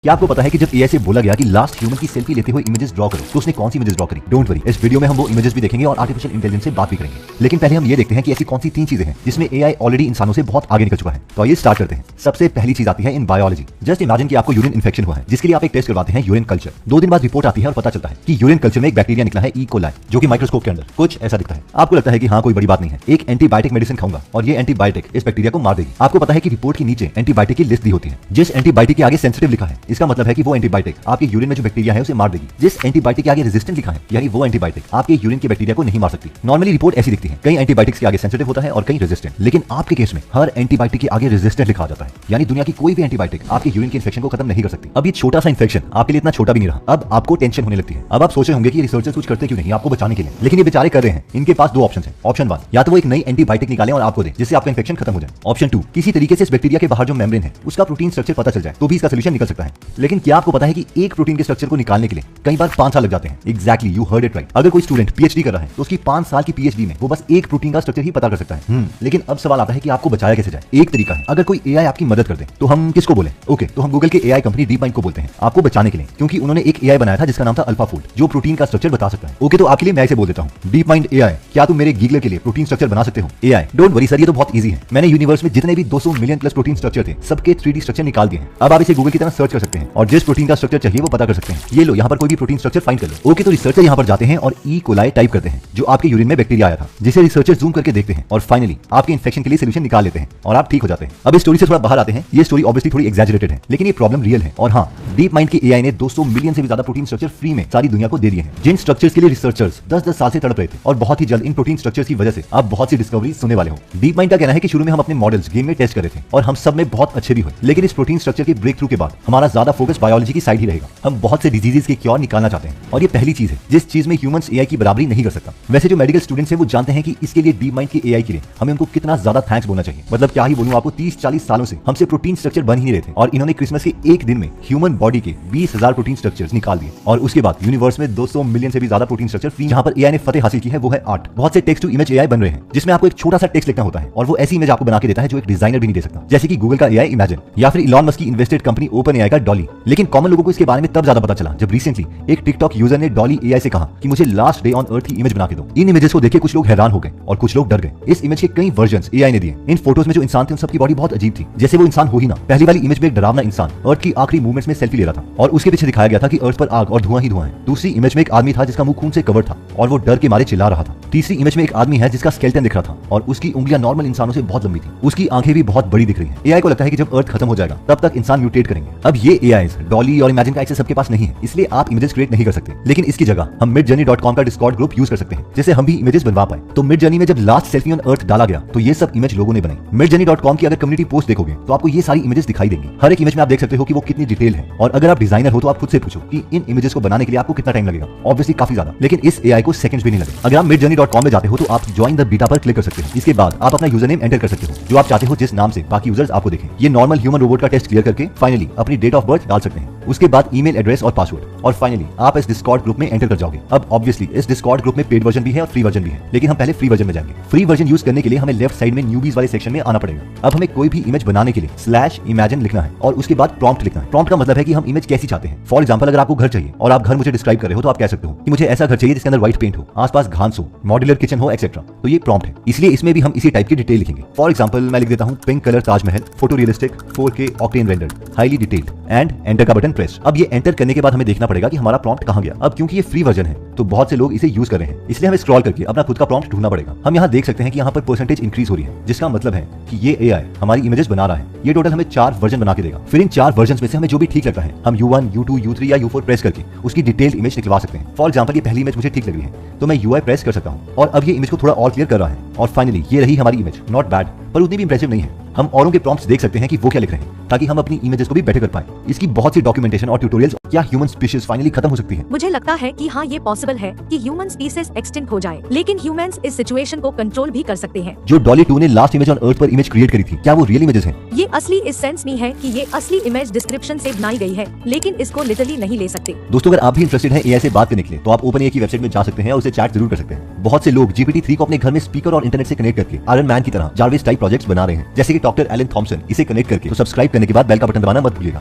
क्या आपको पता है कि जब एआई से बोला गया कि लास्ट ह्यूमन की सेल्फी लेते हुए इमेजेस ड्रॉ करो तो उसने कौन सी इमेजेस ड्रॉ करी? डोंट वरी, इस वीडियो में हम वो इमेजेस भी देखेंगे और आर्टिफिशियल इंटेलिजेंस से बात भी करेंगे। लेकिन पहले हम ये देखते हैं कि ऐसी कौन सी 3 चीजें हैं जिसमें एआई ऑलरेडी इंसानों से बहुत आगे निकल चुका है। तो आइए स्टार्ट करते हैं। सबसे पहली चीज आती है इन बायोलॉजी। जस्ट इमेजिन कि आपको यूरिन इन्फेक्शन हुआ है, जिसके लिए आप एक टेस्ट करवाते हैं यूरिन कल्चर। 2 दिन बाद रिपोर्ट आती है और पता चलता है कि यूरिन कल्चर में एक बैक्टीरिया निकला है, ई कोलाई, जो कि माइक्रोस्कोप के अंदर कुछ ऐसा दिखता है। आपको लगता है कि हाँ कोई बड़ी बात नहीं है, एक एंटीबायोटिक मेडिसिन खाऊंगा और ये एंटीबायोटिक इस बैक्टीरिया को मार देगी। आपको पता है कि रिपोर्ट के नीचे एंटीबायोटिक की लिस्ट दी होती है। जिस एंटीबायोटिक के आगे सेंसिटिव लिखा है, इसका मतलब है कि वो एंटीबायोटिक आपके यूरिन में जो बैक्टीरिया है उसे मार देगी। जिस एंटीबायोटिक के आगे रेजिस्टेंट लिखा है, यानी वो एंटीबायोटिक आपके यूरिन के बैक्टीरिया को नहीं मार सकती। नॉर्मली रिपोर्ट ऐसी दिखती है, कई एंटीबायोटिक्स के आगे सेंसिटिव होता है और कई रेजिस्टेंट। लेकिन आपके केस में हर एंटीबायोटिक के आगे रेजिस्टेंट लिखा जाता है, यानी दुनिया की कोई भी एंटीबायोटिक आपके यूरिन के इन्फेक्शन को खत्म नहीं कर सकती। अब ये छोटा सा इन्फेक्शन आपके लिए इतना छोटा भी नहीं रहा। अब आपको टेंशन होने लगती है। अब आप सोच रहे होंगे कि रिसर्चर्स कुछ करते क्यों नहीं आपको बचाने के लिए, लेकिन ये बेचारे कर रहे हैं। इनके पास 2 ऑप्शन है। ऑप्शन 1, या तो वो एक नई एंटीबायोटिक निकालें और आपको दें जिससे आपका इन्फेक्शन खत्म हो जाए। ऑप्शन 2, किसी तरीके से इस बैक्टीरिया के बाहर जो मेम्ब्रेन है उसका प्रोटीन स्ट्रक्चर पता चल जाए तो भी इसका सोल्यूशन निकल सकता है। लेकिन क्या आपको पता है कि एक प्रोटीन के स्ट्रक्चर को निकालने के लिए कई बार 5 साल लग जाते हैं। Exactly, you heard it right. अगर कोई स्टूडेंट पीएचडी कर रहा है तो उसकी 5 साल की पीएचडी में वो बस एक प्रोटीन का स्ट्रक्चर ही पता कर सकता है। लेकिन अब सवाल आता है कि आपको बचाया कैसे जाए। एक तरीका है, अगर कोई एआई आपकी मदद कर दे तो हम किसको बोले? ओके, तो हम गूगल के एआई कंपनी डीप माइंड को बोलते हैं आपको बचाने के लिए, क्योंकि उन्होंने एक एआई बनाया था जिसका नाम था अल्फाफोल्ड, जो प्रोटीन का स्ट्रक्चर बता सकता है। ओके, तो आपके लिए मैं इसे बोल देता हूं, डीप माइंड एआई, क्या तुम मेरे गीगलर के लिए प्रोटीन स्ट्रक्चर बना सकते हो? एआई, डोंट वरी सर, ये तो बहुत इजी है। मैंने यूनिवर्स में जितने भी 200 मिलियन प्लस प्रोटीन स्ट्रक्चर थे सबके 3D स्ट्रक्चर निकाल दिए हैं। अब आप इसे गूगल की तरह सर्च कर सकते हैं और जिस प्रोटीन का स्ट्रक्चर चाहिए वो पता कर सकते हैं। ये लो, यहाँ पर कोई भी प्रोटीन स्ट्रक्चर फाइंड कर लो। ओके, तो रिसर्चर यहाँ पर जाते हैं और ई कोलाई टाइप करते हैं, जो आपके यूरिन में बैक्टीरिया आया था, जिसे रिसर्चर जूम करके देखते हैं और फाइनली आपके इन्फेक्शन के लिए सोल्यूशन निकाल लेते हैं और आप ठीक हो जाते हैं। अब इस स्टोरी से थोड़ा बाहर आते हैं। ये स्टोरी ऑब्वियसली थोड़ी एग्जैजरेटेड है, लेकिन ये प्रॉब्लम रियल है। और हाँ, डीप माइंड के एआई ने 200 मिलियन से भी ज्यादा प्रोटीन स्ट्रक्चर फ्री में सारी दुनिया को दे दिए हैं, जिन स्ट्रक्चर्स के लिए रिसर्चर्स 10-10 साल से तड़प रहे थे। और बहुत ही जल्द इन प्रोटीन स्ट्रक्चर्स की वजह से आप बहुत सी डिस्कवरी सुनने वाले हो। डीप माइंड का कहना है कि शुरू में हम अपने मॉडल्स गेम में टेस्ट कर रहे थे और हम सब में बहुत अच्छे भी हुए, लेकिन इस प्रोटीन स्ट्रक्चर के ब्रेक थ्रू के बाद हमारा ज्यादा फोकस बायोलॉजी की साइड ही रहेगा। हम बहुत से डिजीजेस के क्योर निकालना चाहते हैं और ये पहली चीज है जिस चीज में ह्यूमंस एआई की बराबरी नहीं कर सकता। वैसे जो मेडिकल स्टूडेंट्स हैं वो जानते हैं कि इसके लिए डीप माइंड के एआई के लिए हमें उनको कितना ज्यादा थैंक्स बोलना चाहिए। मतलब क्या ही बोलूं आपको, 30-40 सालों से हमसे प्रोटीन स्ट्रक्चर बन ही नहीं रहे थे और इन्होंने क्रिसमस के एक दिन में ह्यूमन बॉडी के 20,000 प्रोटीन स्ट्रक्चर्स निकाल दिए। और उसके बाद यूनिवर्स में 200 मिलियन से भी ज्यादा प्रोटीन स्ट्रक्चर फ्री। जहां पर एआई ने फतेह हासिल की है वो है आर्ट। बहुत से टेक्स्ट टू इमेज एआई बन रहे हैं जिसमें आपको एक छोटा सा टेक्स्ट लिखना होता है और वो ऐसी इमेज आपको बना के देता है जो एक डिजाइनर भी नहीं दे सकता, जैसे कि गूगल का एआई इमेजिन या फिर इलॉन मस्क की इन्वेस्टेड कंपनी ओपन एआई का डॉली। लेकिन कॉमन लोगों को इसके बारे में तब ज्यादा पता चला जब रिसेंटली एक टिकटॉक यूजर ने डॉली एआई से कहा कि मुझे लास्ट डे ऑन अर्थ की इमेज बना के दो। इन इमेजेस को देख कुछ लोग हैरान हो गए और कुछ लोग डर गए। इस इमेज के कई वर्जन्स एआई ने दिए। इन फोटोज में जो इंसान थे उन सबकी बॉडी बहुत अजीब थी, जैसे वो इंसान हो ही ना। पहली वाली इमेज में एक डरावना इंसान अर्थ की आखिरी मूवमेंट्स में सेल्फी ले रहा था और उसके पीछे दिखाया गया था कि अर्थ पर आग और धुआं ही धुआं है। दूसरी इमेज में एक आदमी था जिसका मुंह खून से कवर था और वो डर के मारे चिल्ला रहा था। तीसरी इमेज में एक आदमी है जिसका स्केलेटन दिख रहा था और उसकी उंगलियां नॉर्मल इंसानों से बहुत लंबी थी। उसकी आंखें भी बहुत बड़ी दिख रही हैं। एआई को लगता है कि जब अर्थ खत्म हो जाएगा तब तक इंसान म्यूटेट करेंगे। अब ये एआईज डॉली और इमेजिन का एक्सेस सबके पास नहीं है, इसलिए आप इमेजेस क्रिएट नहीं कर सकते। लेकिन इसकी जगह हम midjourney.com का डिस्कॉर्ड ग्रुप यूज कर सकते हैं, जिससे हम भी इमेजेस बनवा पाए। तो midjourney में जब लास्ट सेल्फी ऑन अर्थ डाला गया तो ये सब इमेज लोगों ने बनाई। midjourney.com की अगर कम्युनिटी पोस्ट देखोगे तो आपको ये सारी इमेजेस दिखाई देंगी। हर एक इमेज में आप देख सकते हो कि वो कितनी डिटेल है। और अगर आप डिजाइनर हो तो आप खुद से पूछो कि इन इमेजेस को बनाने के लिए आपको कितना टाइम लगेगा। ऑब्वियसली काफी ज्यादा, लेकिन इस एआई को सेकंड्स भी नहीं लगे। अगर आप midjourney.com में जाते हो तो आप ज्वाइन द बीटा पर क्लिक कर सकते हो। इसके बाद आप अपना यूजर नेम एंटर कर सकते हो जो आप चाहते हो, जिस नाम से बाकी यूजर्स आपको देखें। ये नॉर्मल ह्यूमन रोबोट का टेस्ट क्लियर करके फाइनली अपनी डेट ऑफ बर्थ डाल सकते हैं। उसके बाद ईमेल एड्रेस और पासवर्ड और फाइनली आप इस डिस्कॉर्ड ग्रुप में एंटर कर जाओगे। अब ऑब्वियसली इस डिस्कॉर्ड ग्रुप में पेड वर्जन भी है और फ्री वर्जन भी है, लेकिन हम पहले फ्री वर्जन में जाएंगे। फ्री वर्जन यूज करने के लिए हमें लेफ्ट साइड में न्यूबीज वाले सेक्शन में आना पड़ेगा। अब हमें कोई भी इमेज बनाने के लिए /imagine लिखना है और उसके बाद प्रॉम्प्ट लिखना है। प्रॉम्प्ट का मतलब है कि हम इमेज कैसी चाहते हैं। फॉर एग्जांपल, अगर आपको घर चाहिए और आप घर मुझे डिस्क्राइब कर रहे हो तो आप कह सकते हो कि मुझे ऐसा घर चाहिए जिसके अंदर व्हाइट पेंट हो, आसपास घास हो, मॉड्यूलर किचन हो, एक्सेट्रा। तो ये प्रॉम्प्ट है, इसलिए इसमें भी हम इसी टाइप की डिटेल लिखेंगे। फॉर एग्जांपल, मैं लिख देता हूं pink colour Taj Mahal, photo realistic, 4K octane rendered, highly detailed and enter का बटन प्रेस। अब ये एंटर करने के बाद हमें देखना पड़ेगा कि हमारा प्रॉम्प्ट कहां गया। अब क्योंकि ये फ्री वर्जन है तो बहुत से लोग इसे यूज कर रहे हैं, इसलिए हमें स्क्रॉल करके अपना खुद का प्रॉम्प्ट ढूंढना पड़ेगा। हम यहाँ देख सकते हैं कि यहाँ पर परसेंटेज इंक्रीज हो रही है, जिसका मतलब है कि ये एआई हमारी इमेजेस बना रहा है। ये टोटल हमें 4 वर्जन बना के देगा। फिर इन 4 वर्जन में से हमें जो भी ठीक लगता है हम U1, U2, U3 या U4 प्रेस करके उसकी डिटेल्ड इमेज निकलवा सकते हैं। फॉर एग्जांपल, ये पहली इमेज मुझे ठीक लग रही है तो मैं UI प्रेस कर सकता हूँ और अब ये इमेज को थोड़ा और क्लियर कर रहा है और फाइनली ये रही हमारी इमेज। नॉट बैड, पर उतनी भी इंप्रेसिव नहीं है। हम औरों के प्रॉम्प्ट्स देख सकते हैं कि वो क्या लिख रहे हैं ताकि हम अपनी इमेजेस को भी बेटर कर पाए। इसकी बहुत सी डॉक्यूमेंटेशन और ट्यूटोरियल्स। क्या ह्यूमन स्पीशीज फाइनली खत्म हो सकती है? मुझे लगता है कि हाँ, ये पॉसिबल है कि ह्यूमन स्पीशीज एक्सटिंक्ट हो जाए, लेकिन ह्यूमंस इस सिचुएशन को कंट्रोल भी कर सकते हैं। जो डॉली 2 ने लास्ट इमेज ऑन अर्थ पर इमेज क्रिएट करी थी, क्या वो रियल इमेजेस हैं? ये असली इस सेंस में है कि ये असली इमेज डिस्क्रिप्शन से बनाई गई है, लेकिन इसको लिटरली नहीं ले सकते। दोस्तों, अगर आप भी इंटरेस्टेड हैं एआई से बात करने के लिए तो आप ओपन एआई की वेबसाइट में जा सकते हैं और उसे चैट जरूर कर सकते हैं। बहुत से लोग GPT-3 को अपने घर में स्पीकर और इंटरनेट से कनेक्ट करके आयरन मैन की तरह जार्विस टाइप प्रोजेक्ट्स बना रहे हैं, जैसे कि डॉक्टर एलन थॉम्सन। इसे कनेक्ट करके तो सब्सक्राइब करने के बाद बेल का बटन दबाना मत भूलिएगा।